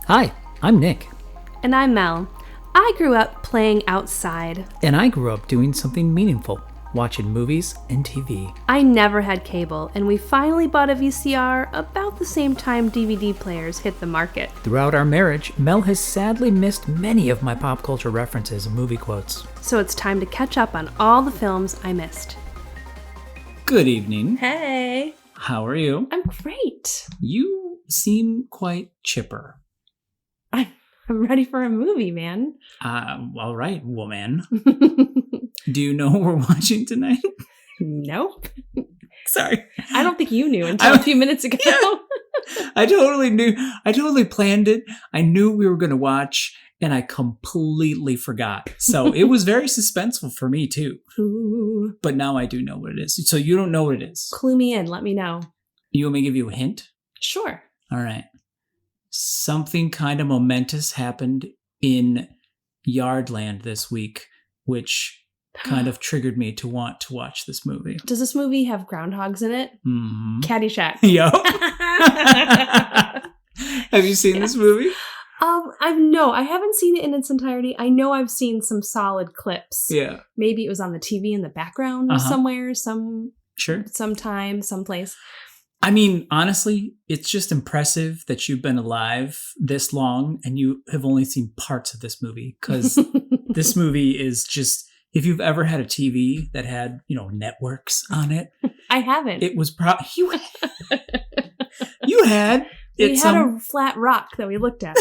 Hi, I'm Nick. And I'm Mel. I grew up playing outside. And I grew up doing something meaningful, watching movies and TV. I never had cable, and we finally bought a VCR about the same time DVD players hit the market. Throughout our marriage, Mel has sadly missed many of my pop culture references and movie quotes. So it's time to catch up on all the films I missed. Good evening. Hey. How are you? I'm great. You seem quite chipper. I'm ready for a movie, man. All right, woman. Do you know what we're watching tonight? Nope. Sorry. I don't think you knew until a few minutes ago. Yeah. I totally knew. I totally planned it. I knew we were going to watch, and I completely forgot. So it was very suspenseful for me, too. Ooh. But now I do know what it is. So you don't know what it is. Clue me in. Let me know. You want me to give you a hint? Sure. All right. Something kind of momentous happened in Yardland this week, which kind of triggered me to want to watch this movie. Does this movie have groundhogs in it? Mm-hmm. Caddyshack. Yo. Have you seen this movie? I haven't seen it in its entirety. I know I've seen some solid clips. Yeah. Maybe it was on the TV in the background somewhere, sometime, someplace. I mean, honestly, it's just impressive that you've been alive this long and you have only seen parts of this movie, because this movie is just, if you've ever had a TV that had, networks on it. I haven't. It was probably, you had. We had a flat rock that we looked at.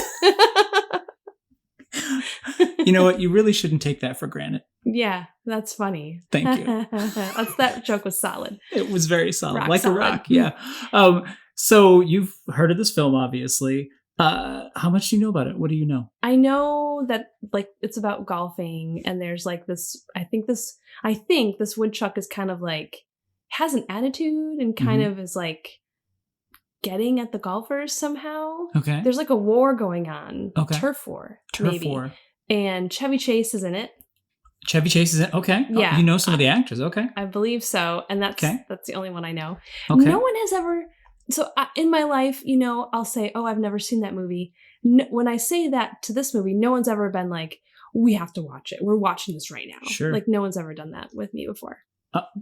You know what? You really shouldn't take that for granted. Yeah, that's funny. Thank you. That joke was solid. It was very solid. Rock like solid. A rock, yeah. So you've heard of this film, obviously. How much do you know about it? What do you know? I know that it's about golfing, and there's this. I think this woodchuck is kind of has an attitude and kind of is getting at the golfers somehow. Okay. There's a war going on. Okay. Turf war. Maybe. War. And Chevy Chase is in it. Chevy Chase is in. Okay. Yeah. Oh, you know some of the actors. Okay. I believe so, and that's the only one I know. Okay. No one has ever. So in my life, I'll say, "Oh, I've never seen that movie." No, when I say that to this movie, no one's ever been like, "We have to watch it. We're watching this right now." Sure. No one's ever done that with me before.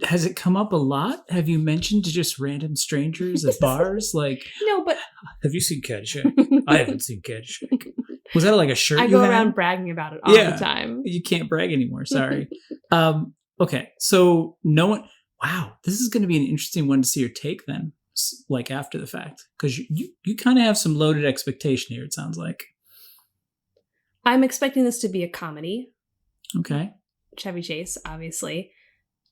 Has it come up a lot? Have you mentioned to just random strangers at bars? No, but have you seen Caddyshack? I haven't seen Caddyshack. Was that a shirt I go around bragging about it all the time. You can't brag anymore. Sorry. Okay. So no one. Wow, this is going to be an interesting one to see your take then, after the fact, because you kind of have some loaded expectation here. It sounds like. I'm expecting this to be a comedy. Okay. Chevy Chase, obviously.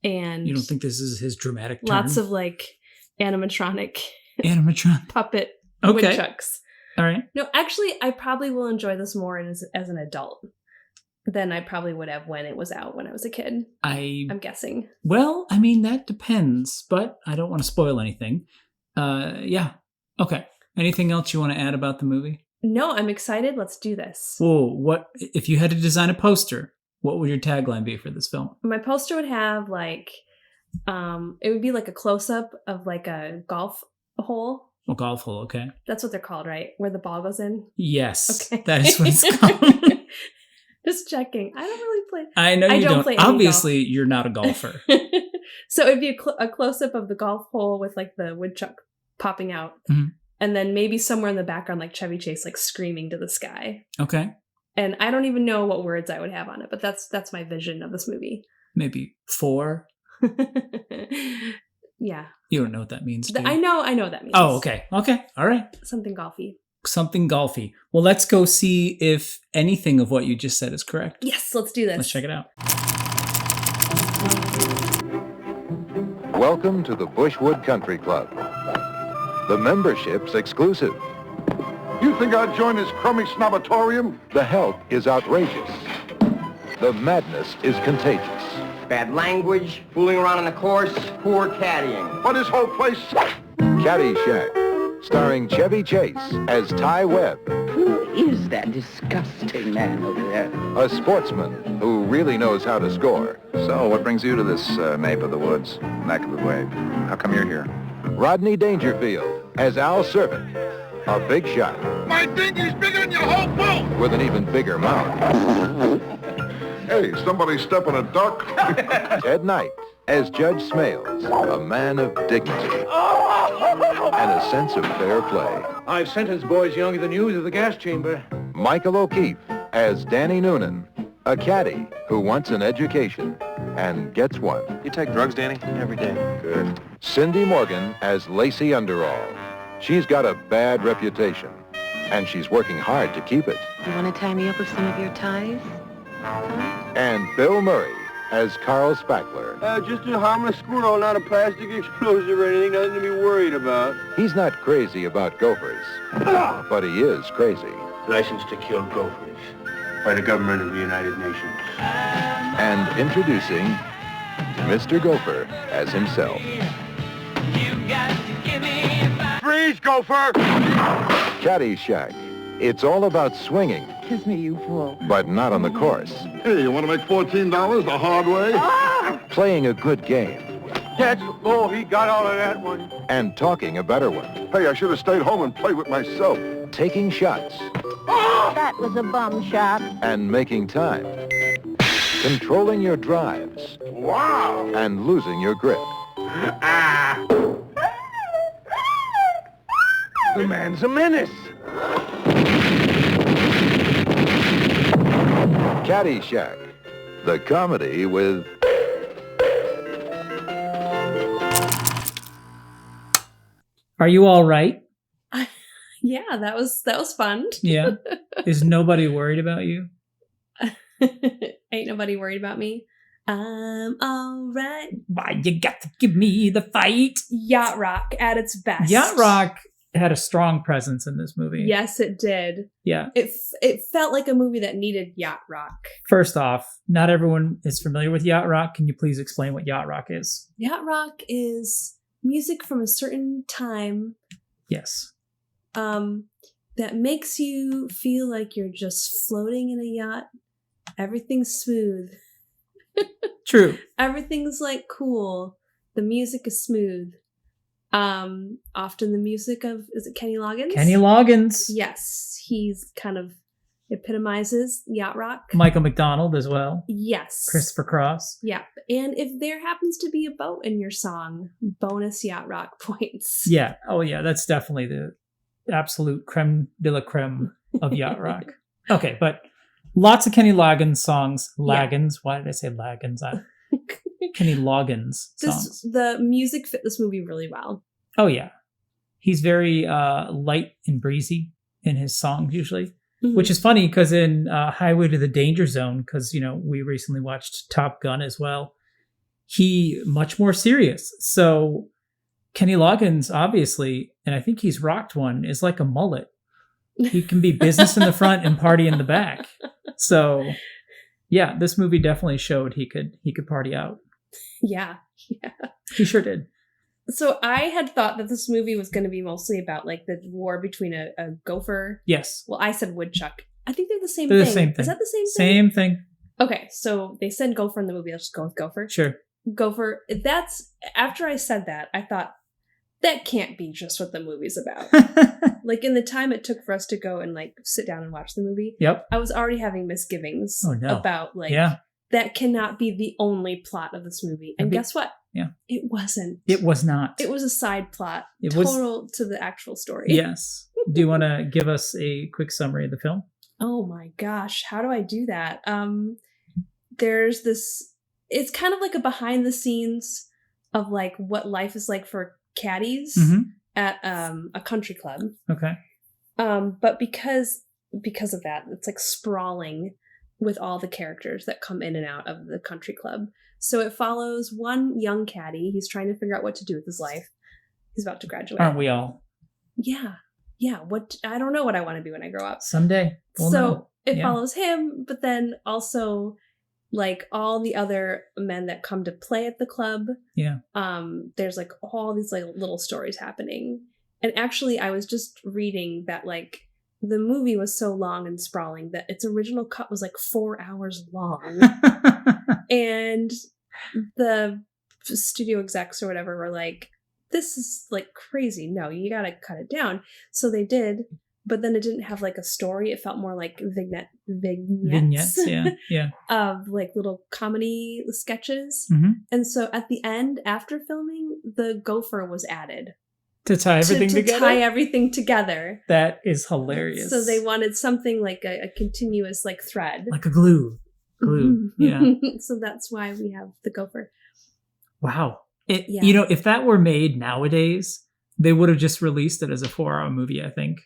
And you don't think this is his dramatic turn? Lots of animatronic puppet woodchucks. All right. No, actually, I probably will enjoy this more as an adult than I probably would have when it was out when I was a kid. I'm guessing. Well, I mean, that depends, but I don't want to spoil anything. Yeah. Okay. Anything else you want to add about the movie? No, I'm excited. Let's do this. Whoa, what if you had to design a poster? What would your tagline be for this film? My poster would have it would be a close-up of a golf hole. A golf hole, okay. That's what they're called, right? Where the ball goes in? Yes, okay. That is what it's called. Just checking. I don't really play. I know you don't. Play Obviously, you're not a golfer. So it'd be a close-up of the golf hole with the woodchuck popping out. Mm-hmm. And then maybe somewhere in the background, Chevy Chase, screaming to the sky. Okay. And I don't even know what words I would have on it, but that's my vision of this movie. Maybe 4. Yeah. You don't know what that means, do you? I know what that means. Oh, okay. Okay. All right. Something golfy. Something golfy. Well, let's go see if anything of what you just said is correct. Yes, let's do this. Let's check it out. Welcome to the Bushwood Country Club. The membership's exclusive. You think I'd join this crummy snobatorium? The help is outrageous. The madness is contagious. Bad language, fooling around on the course, poor caddying. But this whole place... Caddyshack, starring Chevy Chase as Ty Webb. Who is that disgusting man over there? A sportsman who really knows how to score. So, what brings you to this nape of the woods, neck of the wave? How come you're here? Rodney Dangerfield as Al Servant. a big shot My dinghy's bigger than your whole boat! with an even bigger mouth. Hey, somebody step on a duck? Ted Knight as Judge Smales, a man of dignity and a sense of fair play. I've sentenced boys younger than you to the gas chamber. Michael O'Keefe as Danny Noonan, a caddy who wants an education and gets one. You take drugs, Danny? Every day. Good. Cindy Morgan as Lacey Underall. She's got a bad reputation, and she's working hard to keep it. You want to tie me up with some of your ties? And Bill Murray as Carl Spackler. Just a harmless squirrel, not a plastic explosive or anything, nothing to be worried about. He's not crazy about gophers, but he is crazy. License to kill gophers by the government of the United Nations. And introducing Mr. Gopher as himself. Freeze, gopher! Caddyshack. It's all about swinging, Kiss me, you fool. but not on the course. Hey, you want to make $14 the hard way? Playing a good game He got all of that one. and talking a better one. Hey, I should have stayed home and played with myself. Taking shots That was a bum shot. and making time. Controlling your drives Wow! and losing your grip. The man's a menace. Caddyshack, the comedy with... Are you all right? Yeah, that was fun. Yeah. Is nobody worried about you? Ain't nobody worried about me. I'm all right. Why you got to give me the fight? Yacht Rock at its best. Yacht Rock had a strong presence in this movie. Yes, it did. Yeah. It felt like a movie that needed Yacht Rock. First off, not everyone is familiar with Yacht Rock. Can you please explain what Yacht Rock is? Yacht Rock is music from a certain time Yes. that makes you feel like you're just floating in a yacht. Everything's smooth. True. Everything's like cool. The music is smooth. Often the music of, is it Kenny Loggins? Kenny Loggins. Yes, he's kind of epitomizes yacht rock. Michael McDonald as well. Yes. Christopher Cross. Yeah. And if there happens to be a boat in your song, bonus yacht rock points. Yeah. Oh, yeah. That's definitely the absolute creme de la creme of Yacht Rock. Okay, but lots of Kenny Loggins songs. Loggins. Why did I say Loggins? Kenny Loggins songs. The music fit this movie really well. Oh, yeah. He's very light and breezy in his songs usually. Mhm. Which is funny because in Highway to the Danger Zone, because, we recently watched Top Gun as well, he much more serious. So Kenny Loggins, obviously, and I think he's rocked one, is like a mullet. He can be business in the front and party in the back. So yeah, this movie definitely showed he could party out. Yeah. He sure did. So I had thought that this movie was going to be mostly about like the war between a gopher. Yes. Well, I said woodchuck. I think they're the same They're thing. the same thing. Is that the same thing? Same thing. Okay, so they said gopher in the movie. Let's just go with gopher. Sure. Gopher. That's after I said that, I thought that can't be just what the movie's about. Like in the time it took for us to go and like sit down and watch the movie, Yep. I was already having misgivings about like that cannot be the only plot of this movie. And guess what? Yeah. It wasn't. It was not. It was a side plot. It total to the actual story. Yes. Do you want to give us a quick summary of the film? Oh my gosh, how do I do that? There's this, it's kind of like a behind the scenes of like what life is like for caddies at a country club. Okay. But because of that, it's like sprawling with all the characters that come in and out of the country club. So it follows one young caddy. He's trying to figure out what to do with his life. He's about to graduate. Aren't we all? Yeah. What I don't know what I want to be when I grow up. Someday. We'll know. It follows him, but then also like all the other men that come to play at the club. Yeah. There's like all these like little stories happening. And actually I was just reading that like the movie was so long and sprawling that its original cut was like 4 hours long. And the studio execs or whatever were like, this is like crazy. No, you got to cut it down. So they did, but then it didn't have like a story. It felt more like vignettes yeah. of like little comedy sketches. Mm-hmm. And so at the end, after filming, the gopher was added To tie everything to together? tie everything together. That is hilarious. So they wanted something like a continuous like thread. Like a glue. Yeah. So that's why we have the gopher. Wow. Yeah. You know, if that were made nowadays, they would have just released it as a 4-hour movie, I think.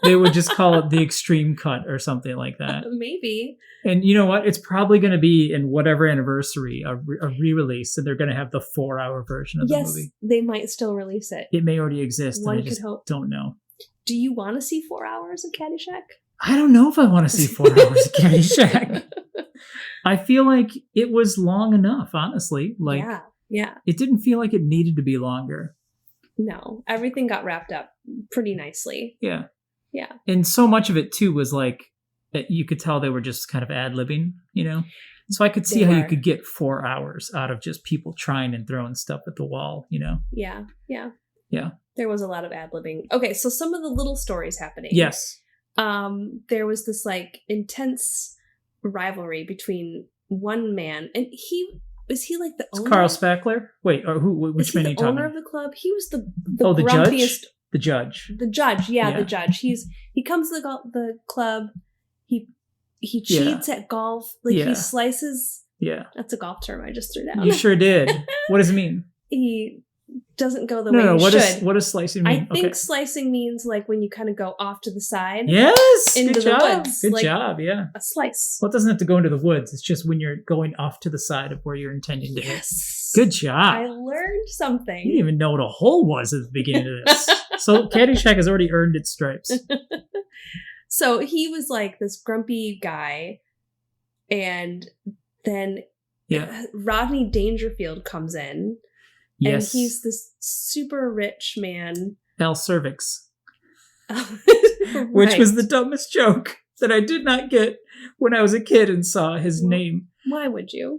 They would just call it the extreme cut or something like that. Maybe. And you know what? It's probably going to be in whatever anniversary, a re-release, and they're going to have the 4-hour version of the movie. Yes, they might still release it. It may already exist, One and I could just hope. don't know. Do you want to see 4 hours of Caddyshack? I don't know if I want to see 4 hours of Caddyshack. I feel like it was long enough, honestly. Like, yeah. it didn't feel like it needed to be longer. No, everything got wrapped up pretty nicely. Yeah. Yeah. And so much of it, too, was like, you could tell they were just kind of ad-libbing, you know? So I could see how you could get 4 hours out of just people trying and throwing stuff at the wall, you know? Yeah. Yeah. There was a lot of ad-libbing. Okay, so some of the little stories happening. Yes. There was this like intense rivalry between one man, and is he like the owner? Carl Spackler? Wait, or which man are you talking about? Owner of the club? He was the grumpiest. judge? The judge. The judge, the judge. He comes to the club. He cheats at golf. Like he slices. Yeah. That's a golf term I just threw down. You sure did. What does it mean? He doesn't go the way he should. What does slicing mean? I think slicing means like when you kind of go off to the side. Yes. Into the woods. Good job. Yeah. A slice. Well, it doesn't have to go into the woods. It's just when you're going off to the side of where you're intending to hit. Good job. I learned something. You didn't even know what a hole was at the beginning of this. So Caddyshack has already earned its stripes. So he was like this grumpy guy, and then Rodney Dangerfield comes in. Yes. And he's this super rich man. Al Cervix. Right. Which was the dumbest joke that I did not get when I was a kid and saw his name. Why would you?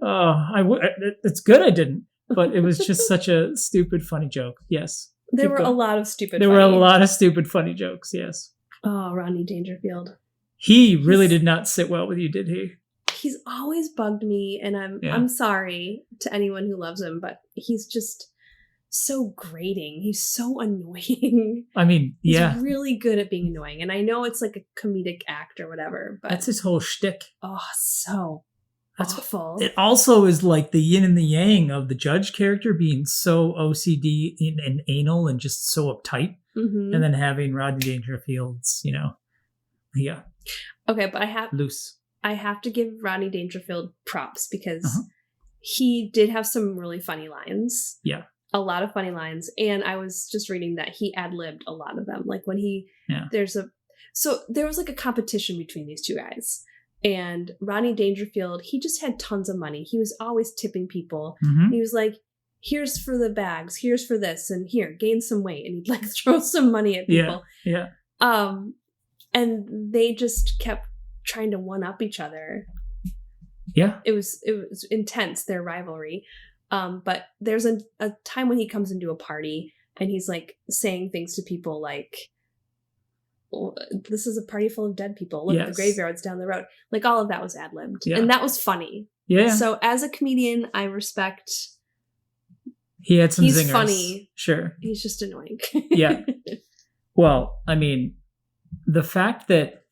It's good I didn't. But it was just such a stupid, funny joke. Yes. There were a lot of stupid funny jokes, yes. Oh, Rodney Dangerfield. He really did not sit well with you, did he? He's always bugged me, and I'm sorry to anyone who loves him, but he's just so grating. He's so annoying. I mean, he's really good at being annoying, and I know it's like a comedic act or whatever, but that's his whole shtick. Oh, so awful. It also is like the yin and the yang of the judge character being so OCD and anal and just so uptight, and then having Rodney Dangerfield's, yeah. Okay, but I have to give Rodney Dangerfield props because he did have some really funny lines. Yeah. A lot of funny lines. And I was just reading that he ad-libbed a lot of them. Like when there was like a competition between these two guys. And Rodney Dangerfield, he just had tons of money. He was always tipping people. He was like, here's for the bags, here's for this, and here, gain some weight. And he'd like throw some money at people. Yeah. And they just kept trying to one up each other. Yeah. It was intense, their rivalry. But there's a time when he comes into a party and he's like saying things to people like, this is a party full of dead people. Look at the graveyards down the road. Like all of that was ad-libbed. Yeah. And that was funny. Yeah. So as a comedian, I respect. He had some zingers. He's funny. Sure. He's just annoying. Yeah. Well, I mean, the fact that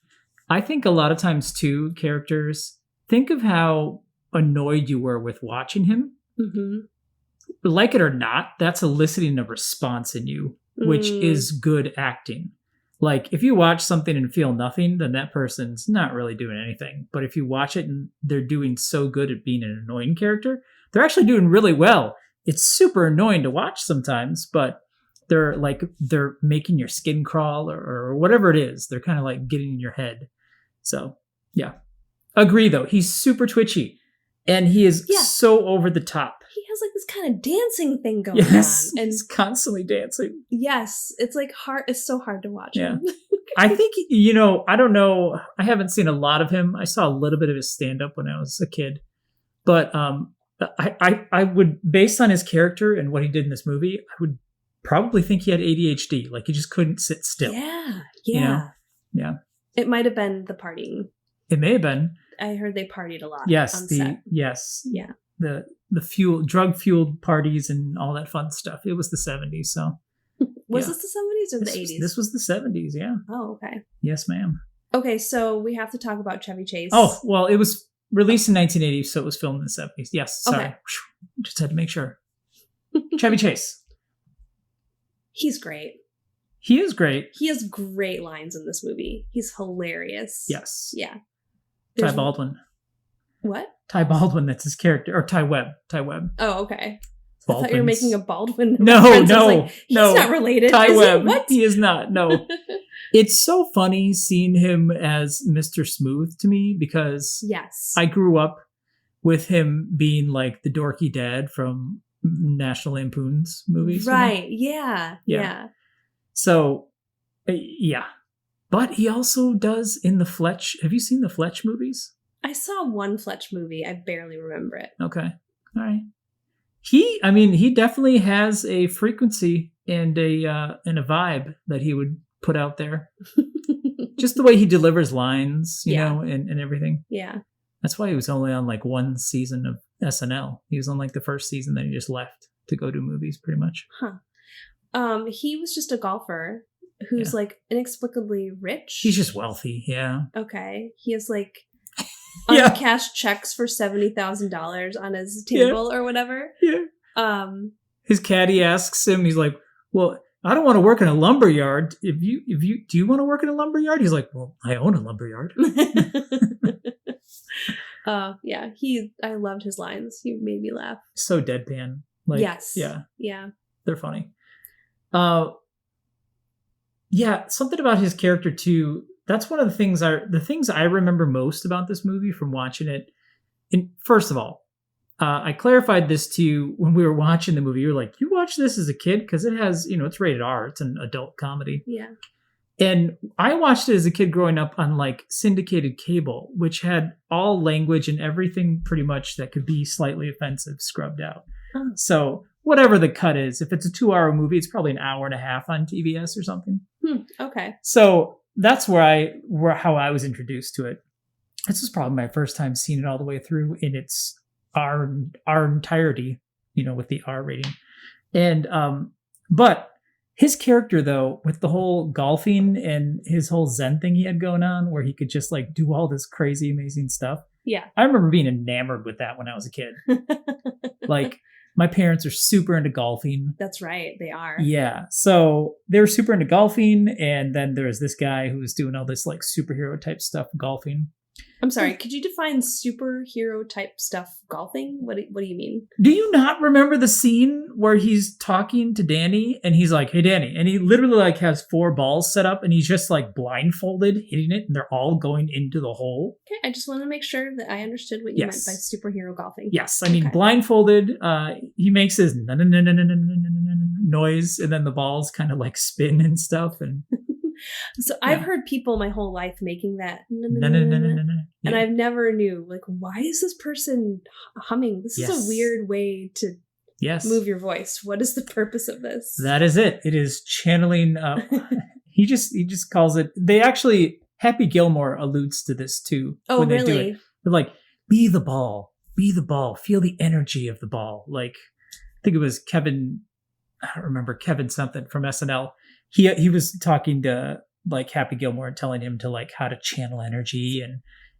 I think a lot of times too, characters, think of how annoyed you were with watching him. Like it or not, that's eliciting a response in you, which is good acting. Like if you watch something and feel nothing, then that person's not really doing anything. But if you watch it and they're doing so good at being an annoying character, they're actually doing really well. It's super annoying to watch sometimes, but they're making your skin crawl or whatever it is. They're kind of like getting in your head. So yeah, agree though. He's super twitchy and he is so over the top. He has like this kind of dancing thing going on. And he's constantly dancing. Yes. It's like hard. It's so hard to watch him. I think, I don't know. I haven't seen a lot of him. I saw a little bit of his stand-up when I was a kid. But I would, based on his character and what he did in this movie, I would probably think he had ADHD. Like he just couldn't sit still. Yeah. You know? Yeah. It might have been the partying. It may have been. I heard they partied a lot. Yes. On set. Yeah. The drug fueled parties and all that fun stuff. It was the 70s. So was this the 70s or the 80s? This was the 70s. Yeah. Oh, okay. Yes, ma'am. Okay. So we have to talk about Chevy Chase. Oh, well, it was released in 1980, so it was filmed in the 70s. Yes. Sorry. Okay. Just had to make sure. Chevy Chase. He's great. He is great. He has great lines in this movie. He's hilarious. Yes. Yeah. Ty Baldwin. What? Ty Baldwin, that's his character. Or Ty Webb. Oh, okay. I Baldwins. thought you were making a Baldwin No, reference. I was no, like, he's not related. Ty is Webb. He? What? He is not. No. It's so funny seeing him as Mr. Smooth to me because Yes. I grew up with him being like the dorky dad from National Lampoon's movies. Right. You know? Yeah. Yeah. So, yeah. But he also does in the Fletch. Have you seen the Fletch movies? I saw one Fletch movie. I barely remember it. Okay. All right. He definitely has a frequency and a vibe that he would put out there. Just the way he delivers lines, you know, and everything. Yeah. That's why he was only on like one season of SNL. He was on like the first season, then he just left to go do movies pretty much. Huh. He was just a golfer who's like inexplicably rich. He's just wealthy, yeah. Okay. He has like Yeah. uncashed checks for $70,000 on his table or whatever. Yeah. His caddy asks him, he's like, well, I don't want to work in a lumber yard. Do you want to work in a lumber yard? He's like, well, I own a lumber yard. Yeah, I loved his lines. He made me laugh. So deadpan. Like, yes. Yeah. Yeah. They're funny. Yeah, something about his character too. That's one of the things I remember most about this movie from watching it. And first of all, I clarified this to you when we were watching the movie. You were like, you watched this as a kid? Because it has, it's rated R. It's an adult comedy. Yeah. And I watched it as a kid growing up on like syndicated cable, which had all language and everything pretty much that could be slightly offensive scrubbed out. Oh. So whatever the cut is, if it's a 2-hour movie, it's probably an hour and a half on TBS or something. Okay. So that's how I was introduced to it. This was probably my first time seeing it all the way through in its R entirety, with the R rating. And but his character though, with the whole golfing and his whole Zen thing he had going on, where he could just like do all this crazy, amazing stuff. Yeah. I remember being enamored with that when I was a kid. Like my parents are super into golfing. That's right. They are. Yeah. So they were super into golfing. And then there's this guy who was doing all this like superhero type stuff golfing. I'm sorry. Could you define superhero type stuff golfing? What do you mean? Do you not remember the scene where he's talking to Danny and he's like, hey, Danny. And he literally like has 4 balls set up and he's just like blindfolded hitting it. And they're all going into the hole. Okay. I just want to make sure that I understood what you meant by superhero golfing. Yes. I mean, blindfolded. He makes his noise and then the balls kind of like spin and stuff. And so I've heard people my whole life making that. Yeah. And I've never knew, like, why is this person humming? This is a weird way to move your voice. What is the purpose of this? That is it. It is channeling. He just calls it. They actually, Happy Gilmore alludes to this too. Oh, when they really? do it. They're like, be the ball, feel the energy of the ball. Like, I think it was Kevin. I don't remember Kevin something from SNL. He was talking to like Happy Gilmore and telling him to like how to channel energy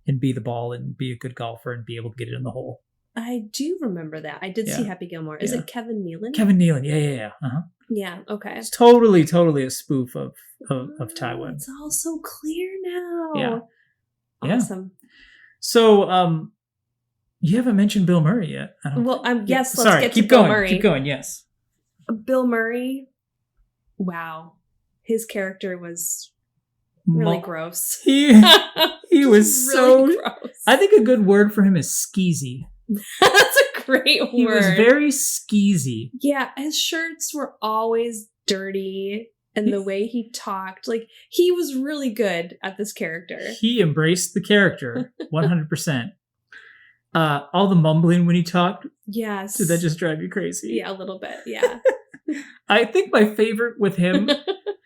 and be the ball and be a good golfer and be able to get it in the hole. I do remember that. I did see Happy Gilmore. Is it Kevin Nealon? Kevin Nealon. Yeah. Uh-huh. Yeah. Okay. It's totally a spoof of Ty Webb. It's all so clear now. Yeah. Awesome. So, you haven't mentioned Bill Murray yet. Yes. Let's get to Bill Murray. Keep going. Yes. Bill Murray. Wow. His character was really gross. He was so really gross. I think a good word for him is skeezy. That's a great word. He was very skeezy. Yeah, his shirts were always dirty, and the way he talked, like he was really good at this character. He embraced the character 100%. All the mumbling when he talked. Yes. Did that just drive you crazy? Yeah, a little bit. Yeah. I think my favorite with him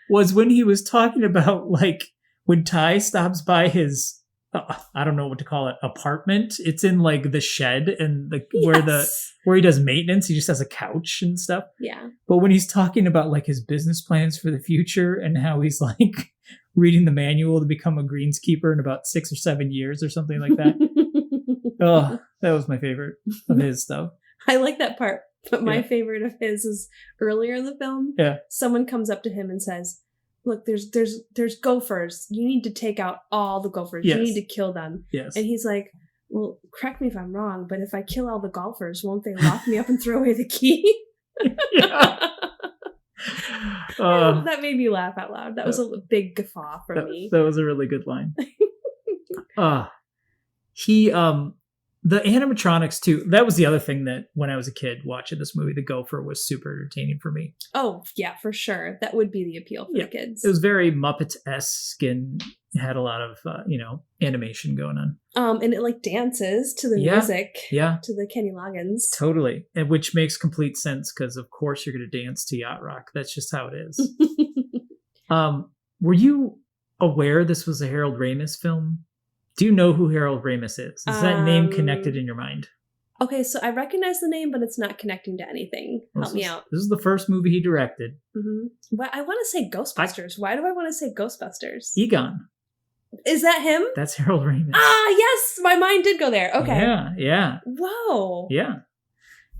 was when he was talking about like when Ty stops by his I don't know what to call it, apartment. It's in like the shed and where he does maintenance. He just has a couch and stuff. Yeah. But when he's talking about like his business plans for the future and how he's like reading the manual to become a greenskeeper in about 6 or 7 years or something like that. Oh, that was my favorite of his stuff. I like that part. But my favorite of his is earlier in the film. Yeah. Someone comes up to him and says, "Look, there's gophers. You need to take out all the gophers. Yes. You need to kill them." Yes. And he's like, "Well, correct me if I'm wrong, but if I kill all the golfers, won't they lock me up and throw away the key?" That made me laugh out loud. That was a big guffaw for me. That was a really good line. The animatronics too. That was the other thing that when I was a kid watching this movie, the gopher was super entertaining for me. Oh yeah, for sure. That would be the appeal for the kids. It was very Muppet-esque and had a lot of animation going on. And it like dances to the music. Yeah. To the Kenny Loggins. Totally. And which makes complete sense because of course you're going to dance to yacht rock. That's just how it is. Were you aware this was a Harold Ramis film? Do you know who Harold Ramis is? Is that name connected in your mind? Okay, so I recognize the name, but it's not connecting to anything. Help me out. This is the first movie he directed. Mm-hmm. Well, I want to say Ghostbusters. Why do I want to say Ghostbusters? Egon. Is that him? That's Harold Ramis. Ah, yes! My mind did go there. Okay. Yeah. Whoa. Yeah.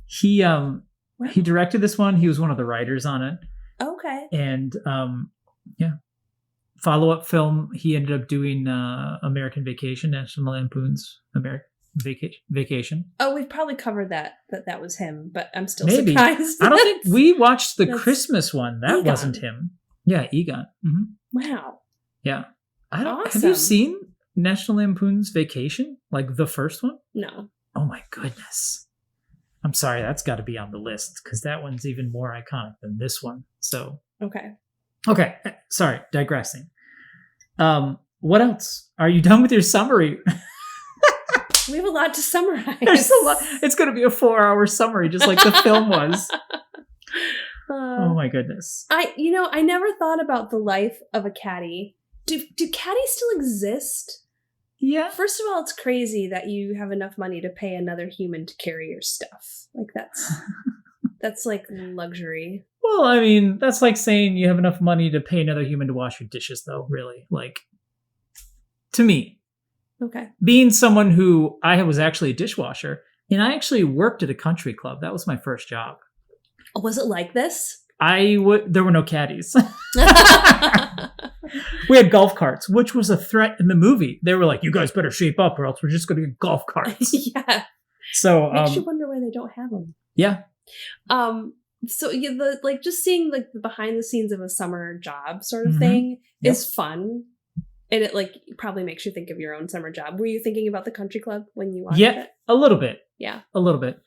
He directed this one. He was one of the writers on it. Okay. And follow-up film, he ended up doing American Vacation, National Lampoon's American Vacation. Oh, we've probably covered that was him, but I'm still surprised. I don't think we watched the Christmas one. That wasn't him. Yeah, Egon. Mm-hmm. Wow. Yeah. Awesome. Have you seen National Lampoon's Vacation? Like the first one? No. Oh my goodness. I'm sorry, that's got to be on the list because that one's even more iconic than this one. So. Okay. Sorry, digressing. What else? Are you done with your summary? We have a lot to summarize. There's a lot. It's going to be a 4-hour summary, just like the film was. Oh my goodness. I never thought about the life of a caddy. Do caddies still exist? Yeah. First of all, it's crazy that you have enough money to pay another human to carry your stuff. Like that's like luxury. Well, I mean, that's like saying you have enough money to pay another human to wash your dishes, though, really. Like, to me. Okay. Being someone who I was actually a dishwasher, and I actually worked at a country club. That was my first job. Was it like this? There were no caddies. We had golf carts, which was a threat in the movie. They were like, you guys better shape up or else we're just going to get golf carts. Yeah. So makes you wonder why they don't have them. Yeah. So just seeing like the behind the scenes of a summer job sort of thing is fun. And it like probably makes you think of your own summer job. Were you thinking about the country club when you watched it? A little bit. Yeah. A little bit.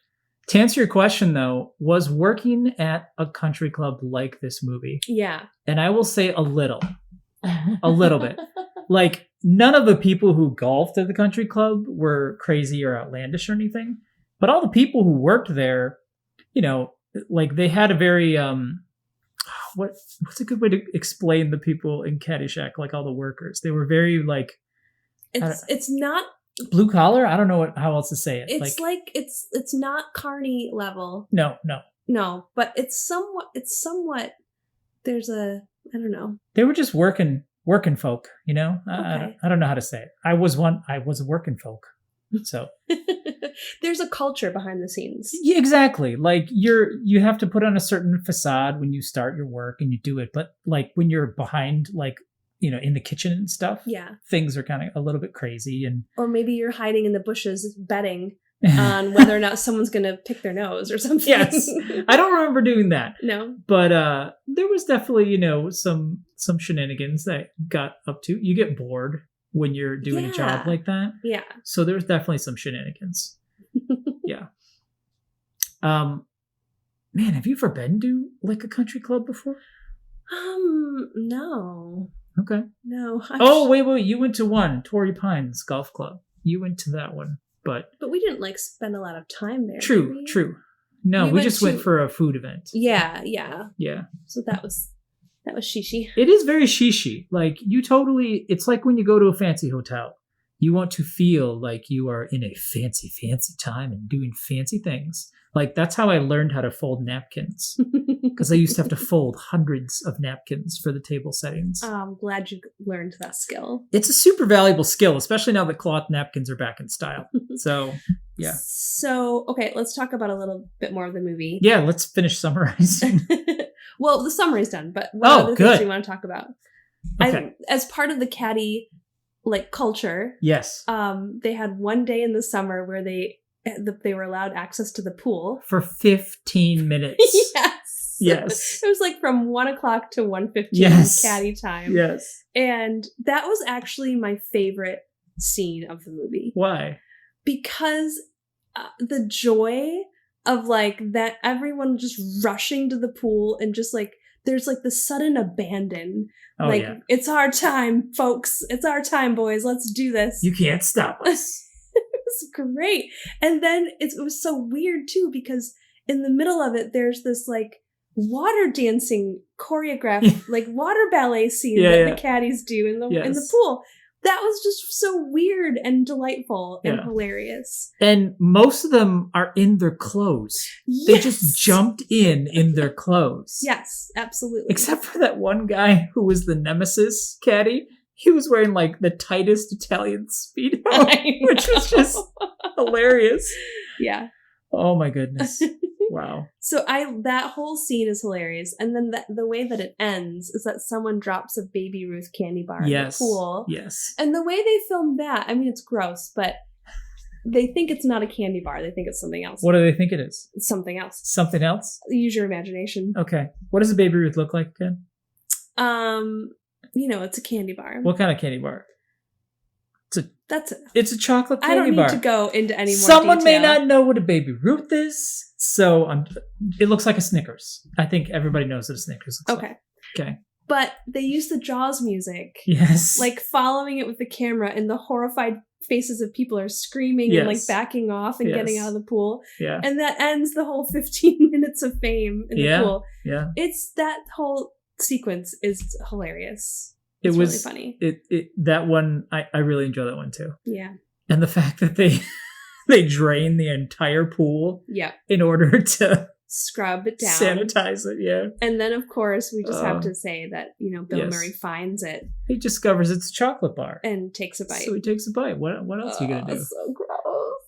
To answer your question though, was working at a country club like this movie? Yeah. And I will say a little bit. Like none of the people who golfed at the country club were crazy or outlandish or anything. But all the people who worked there, like they had a very what's a good way to explain the people in Caddyshack, like all the workers? They were very like it's not blue collar. I don't know how else to say it. It's like it's not carny level. No, but it's somewhat. There's I don't know. They were just working folk. Okay. I don't know how to say it. I was a working folk. So there's a culture behind the scenes. Yeah, exactly. Like you have to put on a certain facade when you start your work and you do it. But like when you're behind, like, in the kitchen and stuff, things are kind of a little bit crazy. Or maybe you're hiding in the bushes betting on whether or not someone's going to pick their nose or something. Yes. I don't remember doing that. No. But there was definitely, some shenanigans that got up to. You get bored when you're doing a job like that. Yeah. So there's definitely some shenanigans. Yeah. Man, have you ever been to like a country club before? No. Okay. No. Wait. You went to one, Torrey Pines Golf Club. You went to that one, but we didn't like spend a lot of time there. True. No, we went just went for a food event. Yeah. Yeah. So that was shishi. It is very shishi. Like, it's like when you go to a fancy hotel. You want to feel like you are in a fancy, fancy time and doing fancy things. Like, that's how I learned how to fold napkins. Because I used to have to fold hundreds of napkins for the table settings. I'm glad you learned that skill. It's a super valuable skill, especially now that cloth napkins are back in style. So, yeah. So, okay, let's talk about a little bit more of the movie. Yeah, let's finish summarizing. Well, the summary's done, but what other things do you want to talk about? Okay. As part of the caddy culture, yes. They had one day in the summer where they were allowed access to the pool for 15 minutes. Yes. It was like from 1:00 to 1:15 caddy time. Yes. And that was actually my favorite scene of the movie. Why? Because the joy of that everyone just rushing to the pool and just there's the sudden abandon. It's our time, folks. It's our time, boys. Let's do this. You can't stop us. It was great. And then it was so weird too, because in the middle of it, there's this water dancing choreographed, water ballet scene that the caddies do in the pool. That was just so weird and delightful and hilarious. And most of them are in their clothes. Yes. They just jumped in their clothes. Yes, absolutely. Except for that one guy who was the nemesis caddy. He was wearing the tightest Italian Speedo, which was just hilarious. Yeah. Oh my goodness. Wow. So that whole scene is hilarious. And then the way that it ends is that someone drops a Baby Ruth candy bar in the pool. Yes. And the way they filmed that, I mean, it's gross, but they think it's not a candy bar. They think it's something else. What do they think it is? It's something else. Something else? Use your imagination. Okay. What does a Baby Ruth look like again? It's a candy bar. What kind of candy bar? That's it. It's a chocolate candy bar. I don't need to go into any more Someone detail. may not know what a Baby Ruth is, so it looks like a Snickers. I think everybody knows what a Snickers looks like. Okay. But they use the Jaws music. Yes. Following it with the camera, and the horrified faces of people are screaming and backing off and getting out of the pool. Yeah. And that ends the whole 15 minutes of fame in the pool. Yeah. That whole sequence is hilarious. It's really funny. That one, I really enjoy that one too. Yeah. And the fact that they drain the entire pool in order to scrub it down. Sanitize it, yeah. And then, of course, we just have to say that, Bill Murray finds it. He discovers it's a chocolate bar. And takes a bite. So he takes a bite. What else are you going to do? So gross.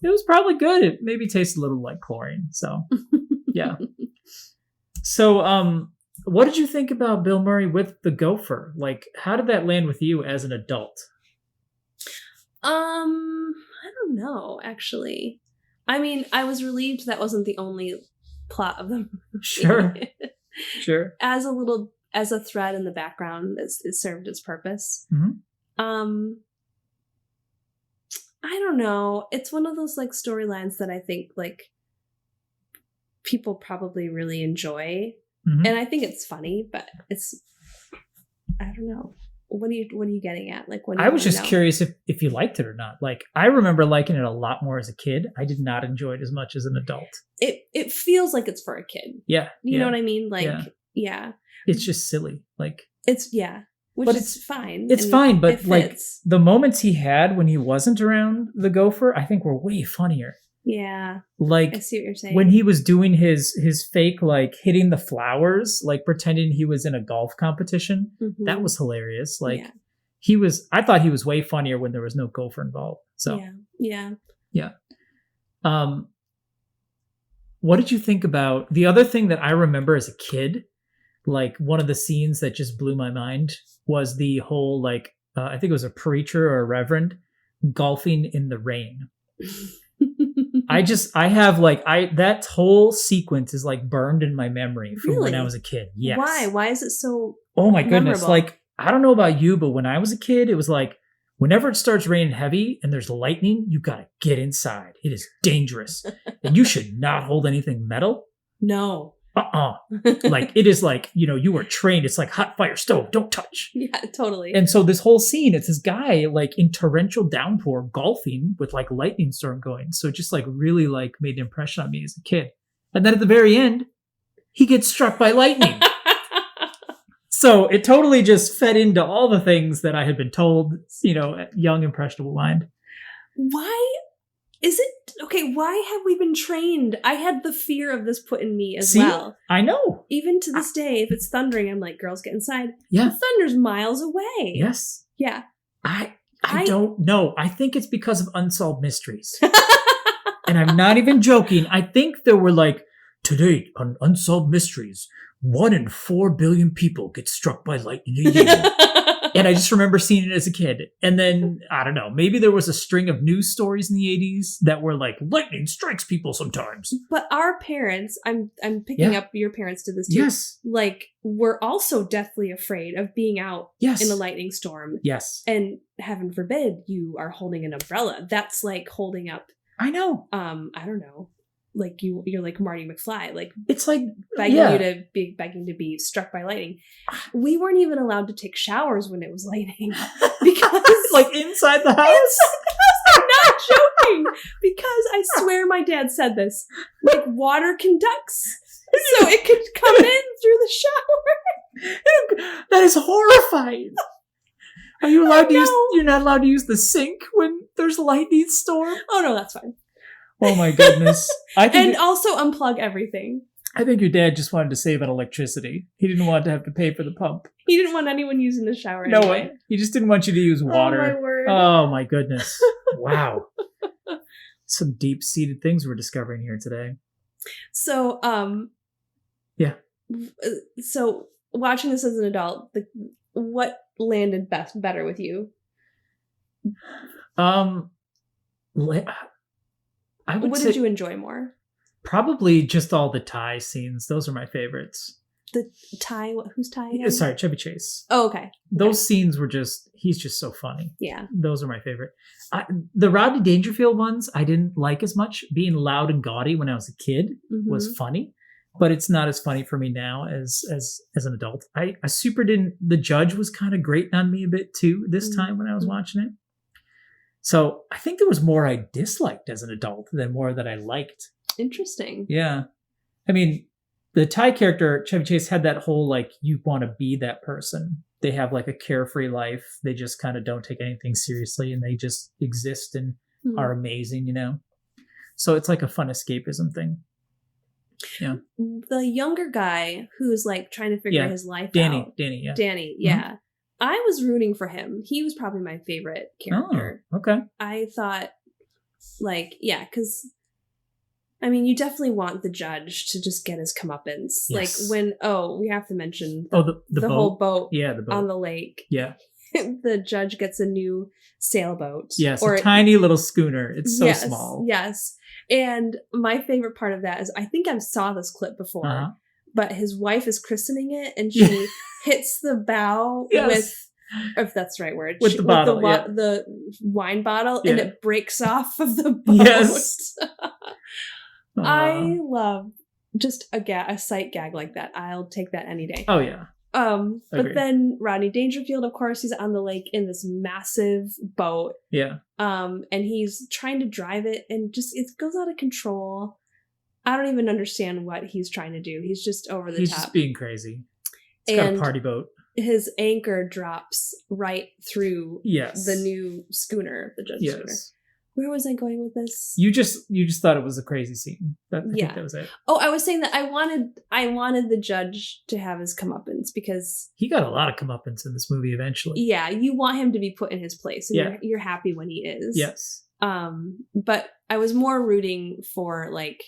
It was probably good. It maybe tastes a little like chlorine. So, yeah. So, what did you think about Bill Murray with the gopher? How did that land with you as an adult? I don't know, actually. I mean, I was relieved that wasn't the only plot of the movie. Sure. As a thread in the background, it served its purpose. Mm-hmm. I don't know. It's one of those storylines that I think people probably really enjoy. Mm-hmm. And I think it's funny, but I don't know. What are you getting at? I was just curious if you liked it or not. I remember liking it a lot more as a kid. I did not enjoy it as much as an adult. It feels like it's for a kid. Yeah. You know what I mean? Yeah. It's just silly. Which is fine. It's fine, but the moments he had when he wasn't around the gopher, I think were way funnier. Yeah. I see what you're saying. When he was doing his fake hitting the flowers, pretending he was in a golf competition, that was hilarious. I thought he was way funnier when there was no gopher involved. So yeah. What did you think about the other thing that I remember as a kid? One of the scenes that just blew my mind was the whole I think it was a preacher or a reverend golfing in the rain. That whole sequence is burned in my memory from when I was a kid. Yes. Why? Why is it so? Oh my goodness. memorable? I don't know about you, but when I was a kid, it was whenever it starts raining heavy and there's lightning, you got to get inside. It is dangerous. And you should not hold anything metal. No. It is you were trained. It's like hot fire stove. Don't touch. Yeah, totally. And so this whole scene, it's this guy in torrential downpour golfing with lightning storm going. So it just really made an impression on me as a kid. And then at the very end, he gets struck by lightning. So it totally just fed into all the things that I had been told, young, impressionable mind. Why is it okay? Why have we been trained? I had the fear of this put in me as well. I know. Even to this day, if it's thundering, I'm like, girls, get inside. Yeah. The thunder's miles away. Yes. Yeah. I don't know. I think it's because of Unsolved Mysteries. And I'm not even joking. I think there were like, today on Unsolved Mysteries, 1 in 4 billion people get struck by lightning a year. And I just remember seeing it as a kid. And then, I don't know, maybe there was a string of news stories in the 80s that were like, lightning strikes people sometimes. But our parents, I'm picking up your parents did this too. Yes. Like, were also deathly afraid of being out in a lightning storm. Yes. And heaven forbid you are holding an umbrella. That's like holding up. I know. I don't know. Like you're like Marty McFly, like it's like begging to be struck by lightning. We weren't even allowed to take showers when it was lightning because like inside the house. I'm not joking because I swear my dad said this. Like water conducts, so it could come in through the shower. That is horrifying. Are you allowed to use? You're not allowed to use the sink when there's a lightning storm. Oh no, that's fine. Oh my goodness. And also unplug everything. I think your dad just wanted to save on electricity. He didn't want to have to pay for the pump. He didn't want anyone using the shower No anyway. way. He just didn't want you to use water. Oh my word. Oh my goodness. Wow. Some deep-seated things we're discovering here today. So, yeah. So watching this as an adult, what landed better with you? What did you enjoy more? Probably just all the Thai scenes. Those are my favorites. The Thai? Who's Thai again? Sorry, Chevy Chase. Oh, okay. Those scenes were he's just so funny. Yeah. Those are my favorite. The Rodney Dangerfield ones, I didn't like as much. Being loud and gaudy when I was a kid was funny, but it's not as funny for me now as an adult. I super didn't. The Judge was kind of grating on me a bit too this time when I was watching it. So I think there was more I disliked as an adult than more that I liked. Interesting. Yeah. I mean, the Thai character, Chevy Chase, had that whole, like, you want to be that person. They have, like, a carefree life. They just kind of don't take anything seriously, and they just exist and are amazing, So it's like a fun escapism thing. Yeah. The younger guy who's, like, trying to figure his life out. Danny, yeah. Danny, yeah. I was rooting for him. He was probably my favorite character. Oh, okay. I thought, like, because, I mean, you definitely want the Judge to just get his comeuppance. Yes. Like, we have to mention the boat. whole boat the boat on the lake. Yeah. The Judge gets a new sailboat. Yes, a tiny little schooner. It's so small. Yes. And my favorite part of that is, I think I saw this clip before, but his wife is christening it, and she hits the bow with, if that's the right word, with the bottle, the wine bottle, and it breaks off of the boat. Yes. I love just a sight gag like that. I'll take that any day. Oh yeah. But then Rodney Dangerfield, of course, he's on the lake in this massive boat. Yeah. And he's trying to drive it, and it goes out of control. I don't even understand what he's trying to do. He's just over the top. He's just being crazy. It's got a party boat. His anchor drops right through the new schooner, the Judge schooner. Where was I going with this? You just thought it was a crazy scene. I think that was it. Oh, I was saying that I wanted the Judge to have his comeuppance, because he got a lot of comeuppance in this movie eventually. Yeah, you want him to be put in his place, and you're happy when he is. Yes. But I was more rooting for, like,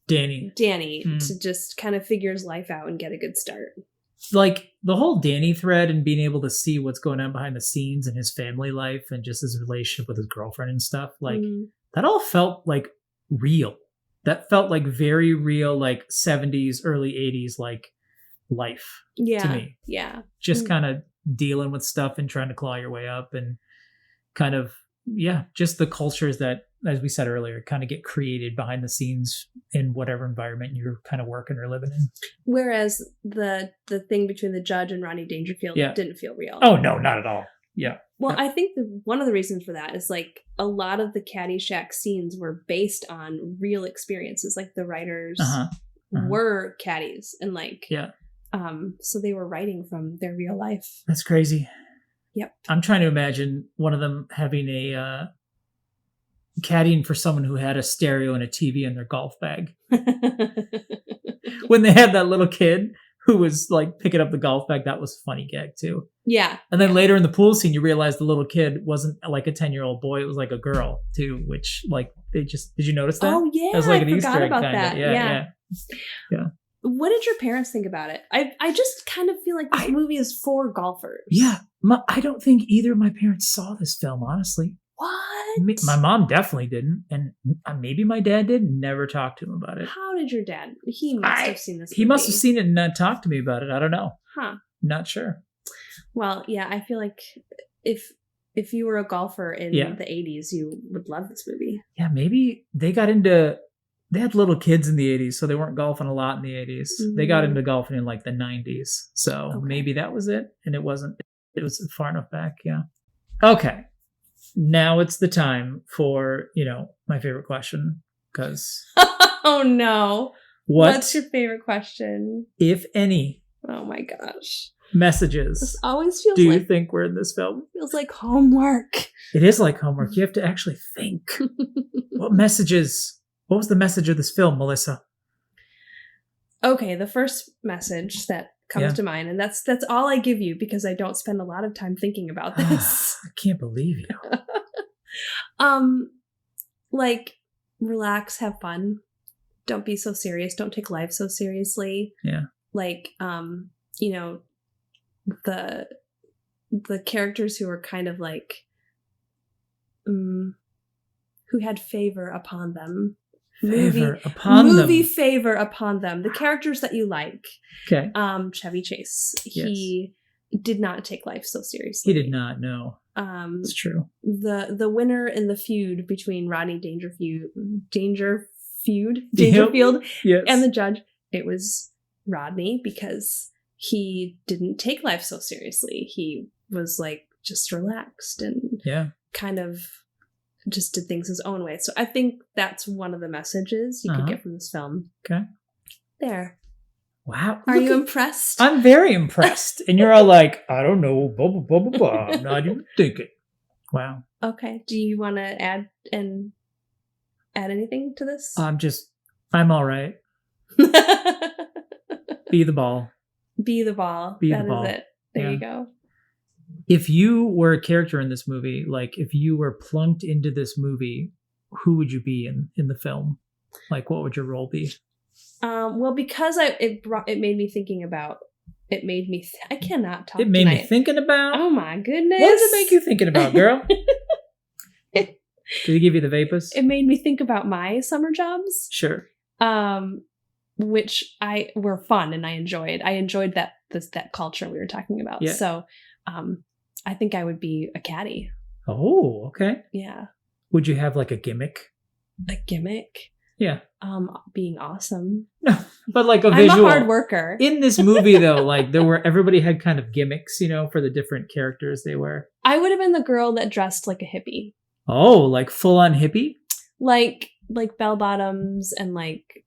Danny to just kind of figure his life out and get a good start. Like, the whole Danny thread and being able to see what's going on behind the scenes in his family life and just his relationship with his girlfriend and stuff, like, that all felt like real. That felt like very real, like 70s, early 80s, like, life to me. Yeah. Just kind of dealing with stuff and trying to claw your way up, and kind of, just the cultures that, as we said earlier, kind of get created behind the scenes in whatever environment you're kind of working or living in. Whereas the thing between the Judge and Rodney Dangerfield didn't feel real. Oh, no, not at all. Yeah. Well, I think one of the reasons for that is like a lot of the Caddyshack scenes were based on real experiences. Like the writers were caddies and like, so they were writing from their real life. That's crazy. Yep. I'm trying to imagine one of them having a caddying for someone who had a stereo and a TV in their golf bag. When they had that little kid who was like picking up the golf bag, that was a funny gag too. Yeah. And then later in the pool scene, you realize the little kid wasn't like a 10-year-old boy. It was like a girl too, which like did you notice that? Oh yeah. That was like an I Easter forgot egg about kinda. that. Yeah. What did your parents think about it? I just kind of feel like this movie is for golfers. Yeah. I don't think either of my parents saw this film, honestly. What? My mom definitely didn't. And maybe my dad did. Never talked to him about it. How did your dad? He must have seen this movie. He must have seen it and not talked to me about it. I don't know. Huh. Not sure. Well, yeah, I feel like if you were a golfer in the 80s, you would love this movie. Yeah, maybe they had little kids in the 80s, so they weren't golfing a lot in the 80s. Mm-hmm. They got into golfing in like the 90s. So maybe that was it. And it was far enough back. Yeah. Okay. Now it's the time for, my favorite question. Because. Oh, no. What's your favorite question? If any. Oh, my gosh. Messages. This always feels do you think we're in this film? Feels like homework. It is like homework. You have to actually think. What messages? What was the message of this film, Melissa? Okay, the first message that comes to mind, and that's all I give you because I don't spend a lot of time thinking about this. I can't believe you. Like, relax, have fun. Don't be so serious. Don't take life so seriously. Yeah. Like, the characters who are kind of like, who had favor upon them. Movie favor upon them. The characters that you like. Okay. Chevy Chase. Yes. He did not take life so seriously. He did not, no. It's true. The winner in the feud between Rodney Dangerfield yes. and the judge, it was Rodney because he didn't take life so seriously. He was like just relaxed and kind of just did things his own way. So I think that's one of the messages you could get from this film. Okay. There. Wow. Are you impressed? I'm very impressed. And you're all like, I don't know, blah, blah, blah, blah, blah. I'm not even thinking. Wow. Okay. Do you want to add anything to this? I'm all right. Be the ball. Be the ball. That is it. There you go. If you were a character in this movie, like if you were plunked into this movie, who would you be in the film? Like, what would your role be? Well, because it made me thinking about. It made me. I cannot talk. It made me thinking about. Oh my goodness! What does it make you thinking about, girl? Did he give you the vapors? It made me think about my summer jobs. Sure. Which were fun and I enjoyed. I enjoyed that culture we were talking about. Yeah. So, I think I would be a caddy. Oh, okay. Yeah. Would you have like a gimmick? A gimmick? Yeah. Being awesome. No, but like a visual. I'm a hard worker. In this movie, though, like everybody had kind of gimmicks, for the different characters they were. I would have been the girl that dressed like a hippie. Oh, like full on hippie? Like bell bottoms and like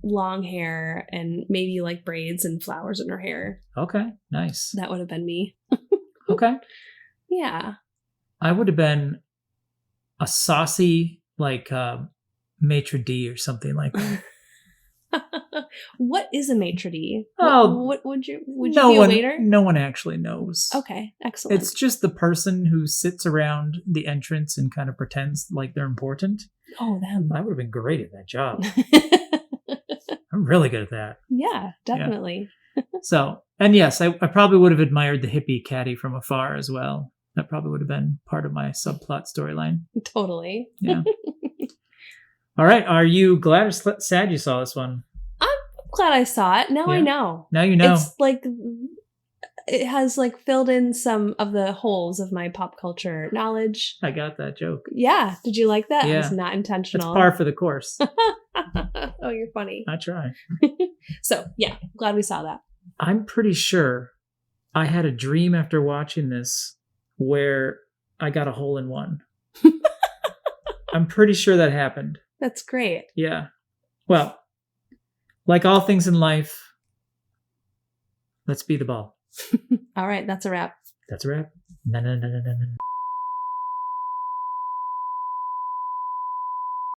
long hair and maybe like braids and flowers in her hair. Okay, nice. That would have been me. Okay. Yeah. I would have been a saucy like maitre d' or something like that. What is a maitre d'? Oh, what would you be a waiter? No one actually knows. Okay, excellent. It's just the person who sits around the entrance and kind of pretends like they're important. Oh, them. I would have been great at that job. I'm really good at that. Yeah, definitely. Yeah. So, and yes, I probably would have admired the hippie caddy from afar as well. That probably would have been part of my subplot storyline. Totally. Yeah. All right. Are you glad or sad you saw this one? I'm glad I saw it. Now I know. Now you know. It's like it has like filled in some of the holes of my pop culture knowledge. I got that joke. Yeah. Did you like that? Yeah. It was not intentional. It's par for the course. Oh, you're funny. I try. So, yeah. Glad we saw that. I'm pretty sure I had a dream after watching this where I got a hole in one. I'm pretty sure that happened. That's great. Yeah. Well, like all things in life, let's be the ball. All right, that's a wrap. That's a wrap. Na, na, na, na, na, na.